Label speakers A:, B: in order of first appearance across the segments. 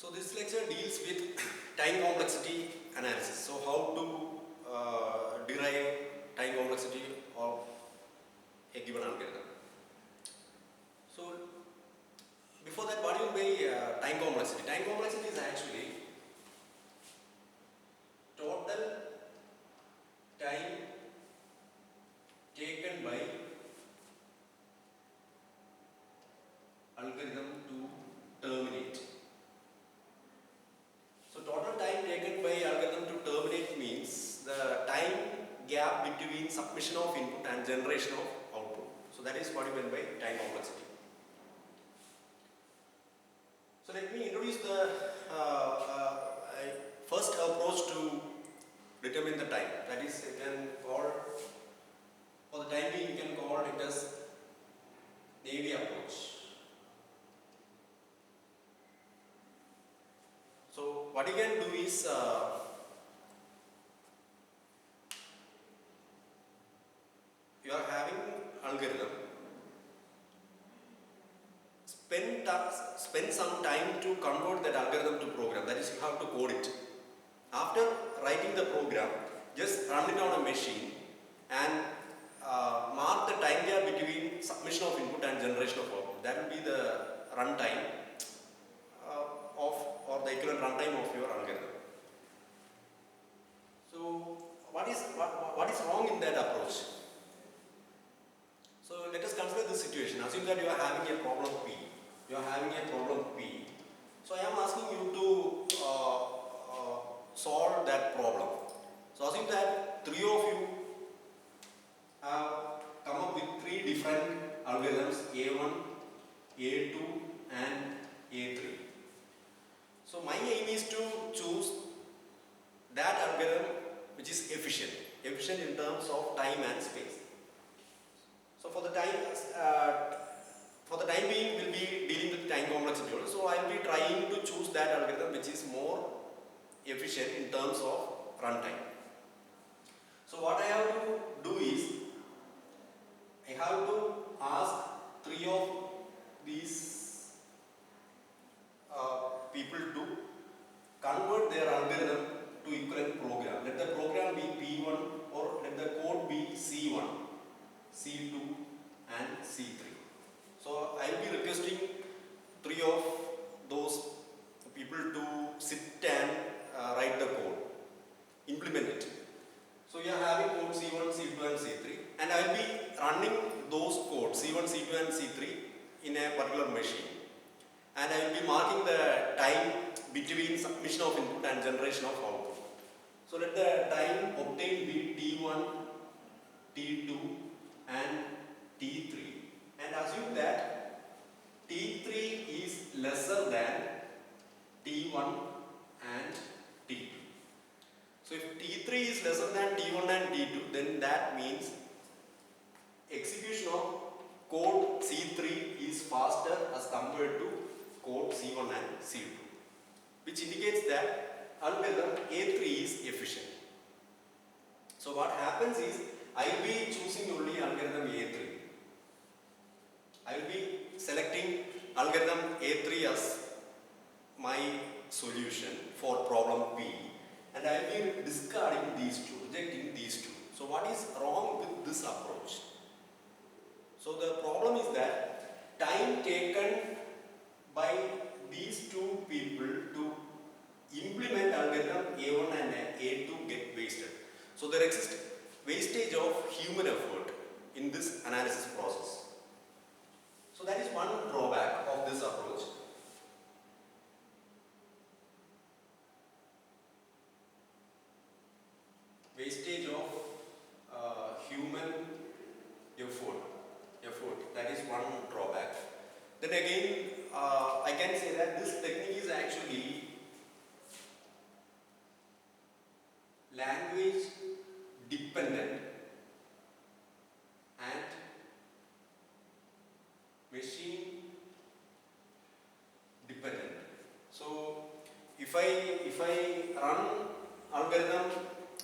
A: So this lecture deals with time complexity analysis. So how to derive time complexity of a given algorithm. So before that, what do you mean by time complexity? Time complexity is actually total time taken by algorithm to terminate. So total time taken by algorithm to terminate means the time gap between submission of input and generation of output. So that is what you mean by time complexity. So let me introduce the first approach to determine the time. That is, you can call, for the time being, you can call it as Navy approach. So what you can do is you are having algorithm, spend some time to convert that algorithm to program. That is, you have to code it. After writing the program, just run it on a machine and mark the time gap between submission of input and generation of output. That will be the runtime or the equivalent runtime of your algorithm. So what is wrong in that approach? So let us consider this situation. Assume that you are having a problem P. You are having a problem P. So I am asking you to solve that problem. So assume that three of you have come up with three different algorithms, A1, A2 and A3. So my aim is to choose that algorithm which is efficient in terms of time and space. So for the time being, we'll be dealing with time complexity also. So I'll be trying to choose that algorithm which is more efficient in terms of runtime. So what I have to do is, I have to ask three of these people to convert their algorithm to equivalent program. Let the program be P1 or let the code be C1, C2 and C3. So I will be requesting three of those people to sit and write the code, implement it. So you are having code C1, C2 and C3, and I will be running those codes C1, C2 and C3 in a particular machine. And I will be marking the time between submission of input and generation of output. So let the time obtained be T1, T2 and T3, and assume that T3 is lesser than T1 and T2. So if T3 is lesser than T1 and T2, then that means execution of code C3 is faster as compared to code C1 and C2, which indicates that algorithm A3 is efficient. So what happens is, I will be choosing only algorithm A3. I will be selecting algorithm A3 as my solution for problem P, and I will be discarding these two, rejecting these two. So what is wrong with this approach? So the problem is that time taken by these two people to implement algorithm A1 and A2 get wasted. So there exists wastage of human effort in this analysis process. So that is one drawback of this approach. Wastage of human effort. That is one drawback. Then again, I can say that this technique is actually language dependent and machine dependent. So if I run algorithm,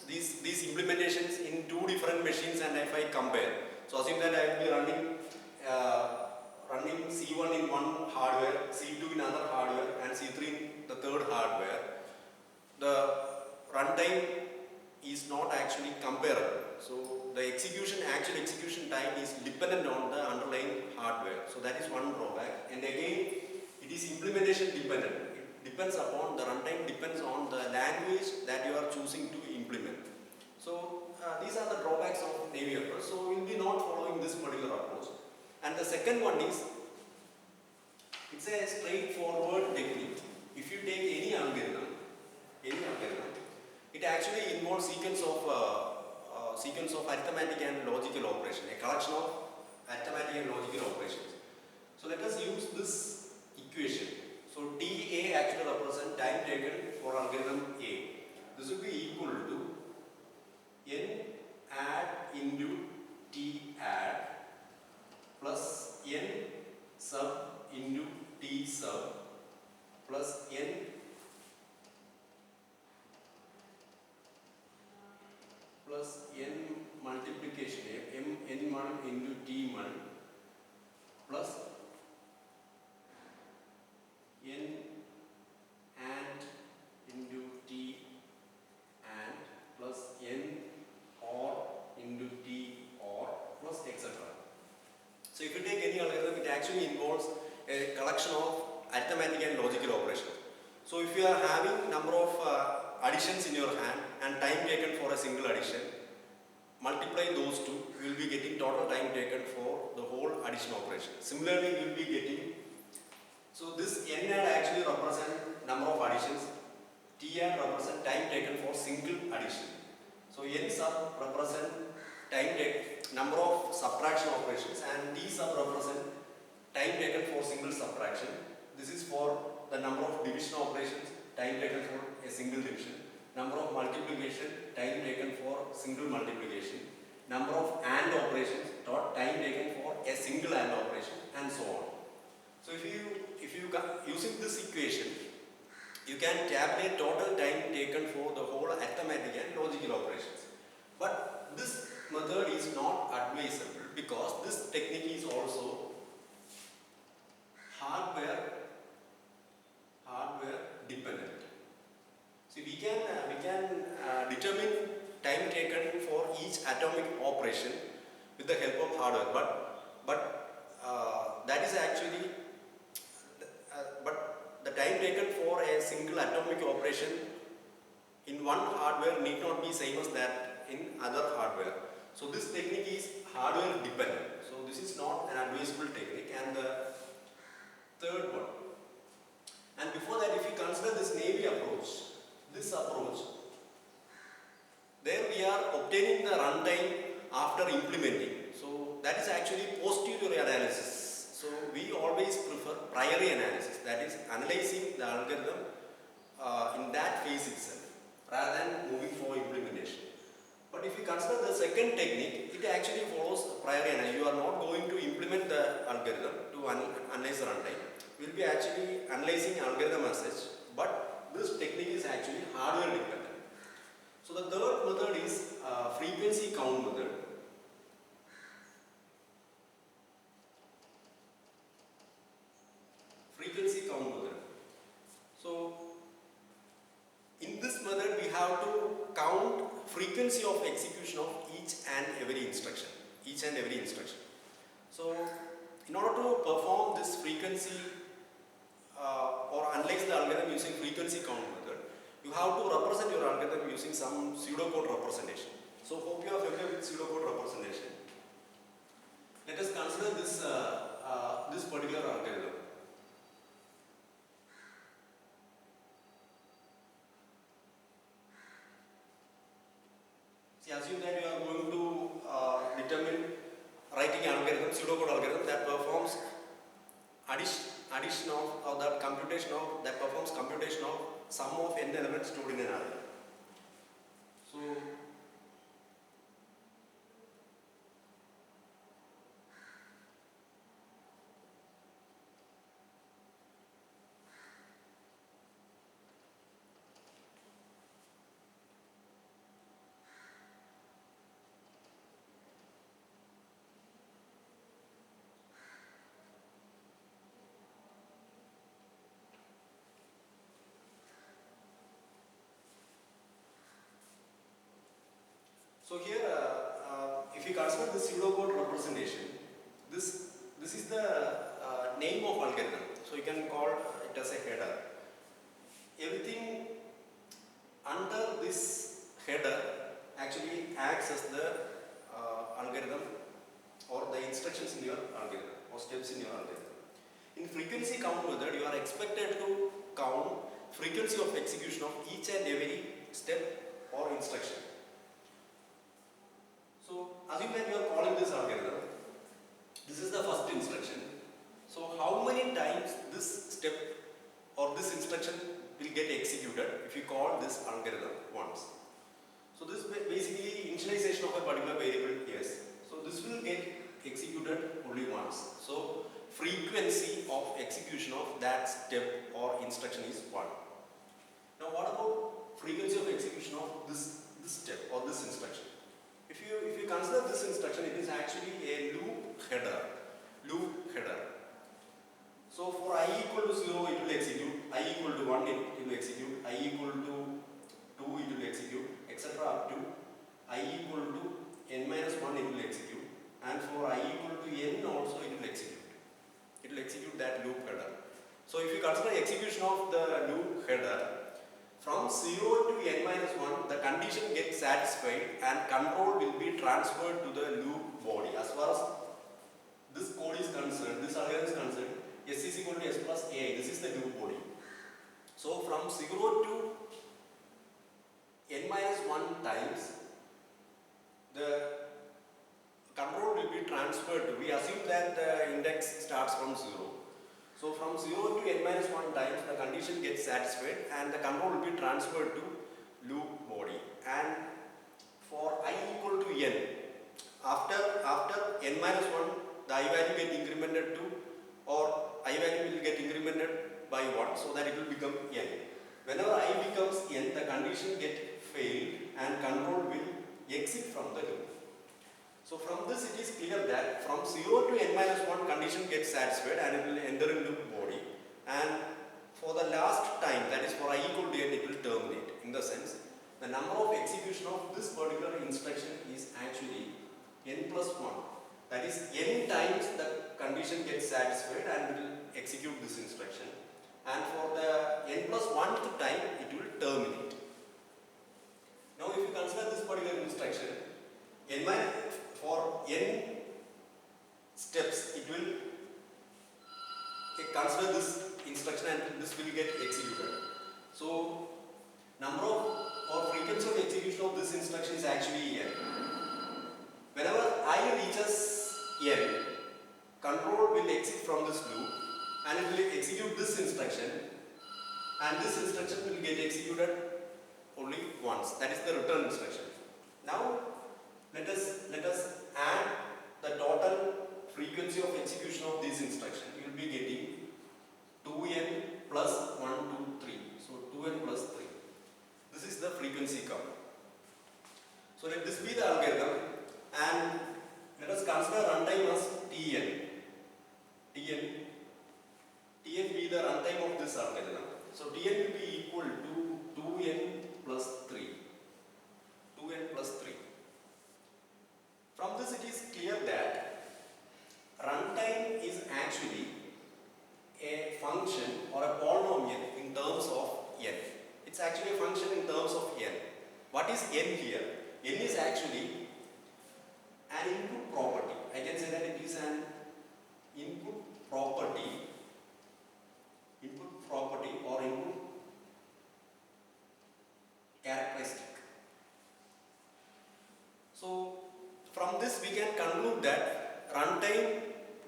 A: these implementations in two different machines, and if I compare, so assume that I will be running C1 in one hardware, C2 in another hardware and C3 in the third dependent on the underlying hardware. So that is one drawback. And again, it is implementation dependent. It depends upon the runtime, depends on the language that you are choosing to implement. So these are the drawbacks of Navy approach. So we will be not following this particular approach. And the second one is, it's a straightforward technique. If you take any algorithm, it actually involves sequence of arithmetic and logical operation, a collection of arithmetic and logical operations. So let us use this equation. So TA actually represents time taken for algorithm A. This will be equal to n add into T add plus n sub into T sub plus n multiplication n mul into T mul plus n and into T and plus n or into T or plus etc. So if you take any algorithm, it actually involves a collection of arithmetic and logical operations. So if you are having number of additions in your hand and time taken for a single addition, multiply those two, you will be getting total time taken for the whole addition operation. Similarly, you will be getting, so this n add actually represent number of additions, T add represent time taken for single addition. So n sub represent time taken, number of subtraction operations, and T sub represent time taken for single subtraction. This is for the number of division operations, time taken for a single division. Number of multiplication, time taken for single multiplication. Number of AND operations, time taken for a single AND operation, and so on. So if you using this equation, you can tabulate total time taken for the whole arithmetic and logical operations. But this method is not advisable because this technique is also hardware dependent. So we can determine time taken for each atomic operation with the help of hardware, but that is actually but the time taken for a single atomic operation in one hardware need not be same as that in other hardware. So this technique is hardware dependent. So this is not an advisable technique. And the third one, and before that, if you consider this Navy approach, there we are obtaining the runtime after implementing. So that is actually posterior analysis. So we always prefer priori analysis, that is analyzing the algorithm in that phase itself rather than moving for implementation. But if you consider the second technique, it actually follows priori analysis. You are not going to implement the algorithm to analyze the runtime. We will be actually analyzing algorithm as such, but this technique is actually hardware dependent. So the third method is frequency count method. Frequency count method. So in this method, we have to count frequency of execution of each and every instruction. So in order to perform this frequency or analyze the algorithm using frequency count method, you have to represent your algorithm using some pseudocode representation. So hope you are familiar with pseudocode representation. Let us consider this this particular algorithm. See, assume that you are going to determine writing algorithm, pseudocode algorithm that performs addition of that computation of that performs computation of sum of n elements stored in an array. So here, if you consider the pseudocode representation, can call it as a header. Everything under this header actually acts as the algorithm or the instructions in your algorithm or steps in your algorithm. In frequency count method, you are expected to count frequency of execution of each and every step or instruction. So assume that you are calling this algorithm. This is the first instruction. So how many times this step or this instruction will get executed if you call this algorithm once? So this basically initialization of a particular variable, yes. So this will get executed only once. So frequency of execution of that step or instruction is 1. Now what about frequency of execution of this step or this instruction? If you consider this instruction, it is actually a loop header. Loop header. So for I equal to 0 it will execute, I equal to 1 it will execute, I equal to 2 it will execute, etc. up to I equal to n minus 1 it will execute, and for I equal to n also it will execute. It will execute that loop header. So if you consider execution of the loop header, from 0 to n minus 1 the condition gets satisfied and control will be transferred to the loop body. As far as this code is concerned, this algorithm is concerned, S is equal to S plus AI, this is the loop body. So from 0 to n minus 1 times the control will be transferred to, we assume that the index starts from 0. So from 0 to n minus 1 times the condition gets satisfied and the control will be transferred to loop body. And for I equal to n, after n minus 1 the I value get incremented to, or I value will get incremented by 1, so that it will become n. Whenever I becomes n, the condition get failed and control will exit from the loop. So from this it is clear that from 0 to n minus 1 condition gets satisfied and it will enter into the body, and for the last time, that is for I equal to n, it will terminate. In the sense, the number of execution of this particular instruction is actually n plus 1. That is n times the condition gets satisfied and will execute this instruction, and for the n plus 1th time it will terminate. Now if you consider this particular instruction, for n steps it will consider this instruction and this will get executed. So number of or frequency of execution of this instruction is actually n. Whenever I reaches n, control will exit from this loop and it will execute this instruction, and this instruction will get executed only once. That is the return instruction. Now let us add the total frequency of execution of this instruction. You will be getting 2n plus 1, 2, 3. So 2n plus 3. This is the frequency count. So let this be the algorithm, and let us consider runtime as Tn. Tn be the runtime of this algorithm. So Tn will be equal to 2n plus 3. 2n plus 3. From this it is clear that runtime is actually a function or a polynomial in terms of n. It's actually a function in terms of n. What is n here? N is actually an input property. I can say that it is an input property or input characteristic. So from this we can conclude that runtime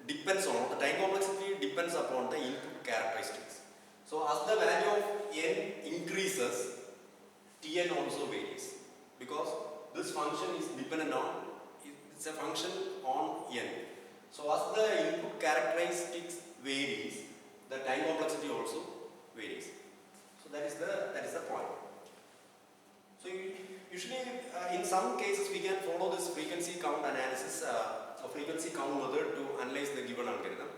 A: depends on, the time complexity depends upon the input characteristics. So as the value of n increases, Tn also varies, because this function is dependent on, it's a function on n. So as the input characteristics varies, the time complexity also varies. So that is the point. So usually in some cases we can follow this frequency count analysis, a frequency count method to analyze the given algorithm.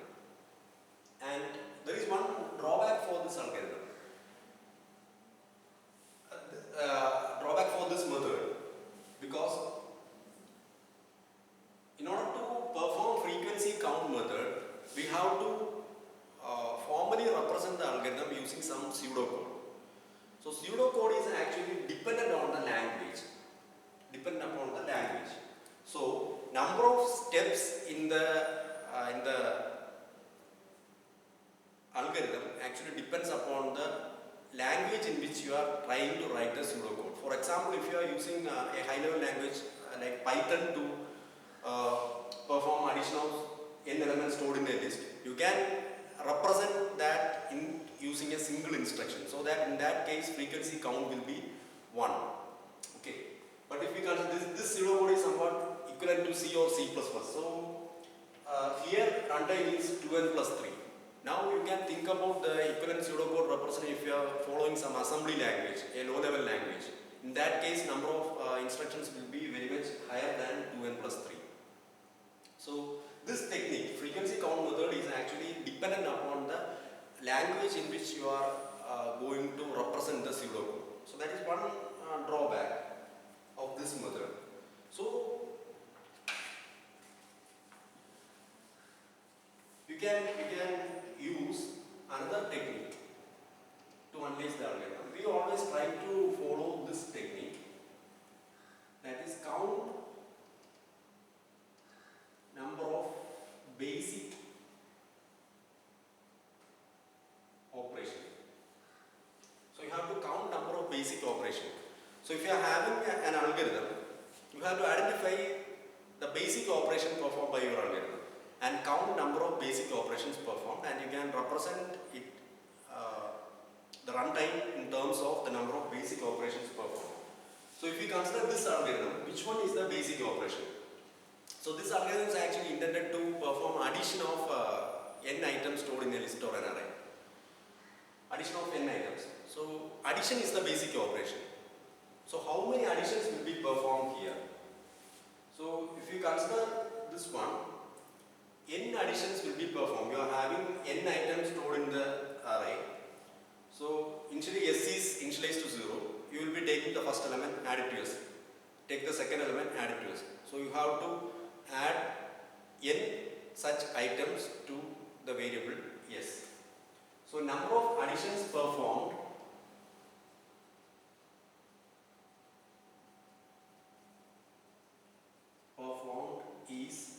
A: And there is one drawback for this algorithm. Drawback for this method, because in order to perform frequency count method, we have to formally represent the algorithm using some pseudocode. So pseudocode is actually dependent on the language. Dependent upon the language. So number of steps in the algorithm actually depends upon the language in which you are trying to write the pseudocode. For example, if you are using a high-level language like Python to perform addition of n elements stored in a list, you can represent that in using a single instruction. So that in that case, frequency count will be 1. Okay. But if we consider this pseudocode is somewhat equivalent to C or C++. So here runtime is 2n plus 3. Now you can think about the equivalent pseudocode represented if you are following some assembly language, a low-level language. In that case, number of instructions will be very much higher than 2n plus 3. So this technique, frequency count method, is actually dependent upon the language in which you are going to represent the pseudocode. So that is one drawback of this method. So you can use another technique to analyze the algorithm. We always try to follow this technique, that is count number of basic operations. So you have to count number of basic operations. So if you are having an algorithm, you have to identify the basic operation performed by your algorithm and count number of basic operations performed, and you can represent it, the runtime in terms of the number of basic operations performed. So if you consider this algorithm, which one is the basic operation? So this algorithm is actually intended to perform addition of n items stored in a list or an array. Addition of n items. So addition is the basic operation. So how many additions will be performed here? So if you consider this one, n additions will be performed. You are having n items stored in the array. So initially S is initialized to 0. You will be taking the first element, add it to S. Take the second element, add it to S. So you have to add n such items to the variable S. So number of additions performed is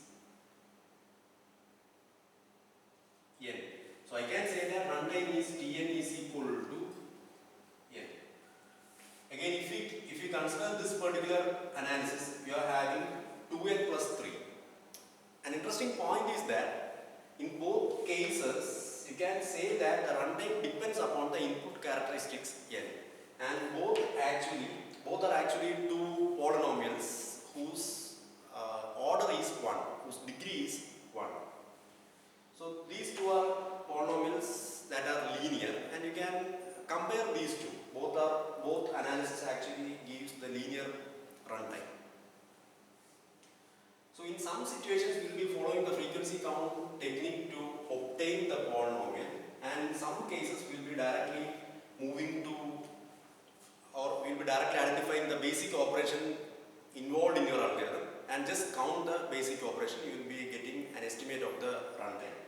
A: n. So I can say that runtime is Tn is equal to n. Again, if you consider this particular analysis, we are having 2n plus 3. An interesting point is that in both cases, you can say that the runtime depends upon the input characteristics n, and both are actually two polynomials whose order is 1, whose degree is 1. So these two are polynomials that are linear, and you can compare these two. Both analysis actually gives the linear runtime. So in some situations we will be following the frequency count technique to obtain the polynomial, and in some cases we will be directly moving to, or we will be directly identifying the basic operation involved in your algorithm and just count the basic operation. You will be getting an estimate of the runtime.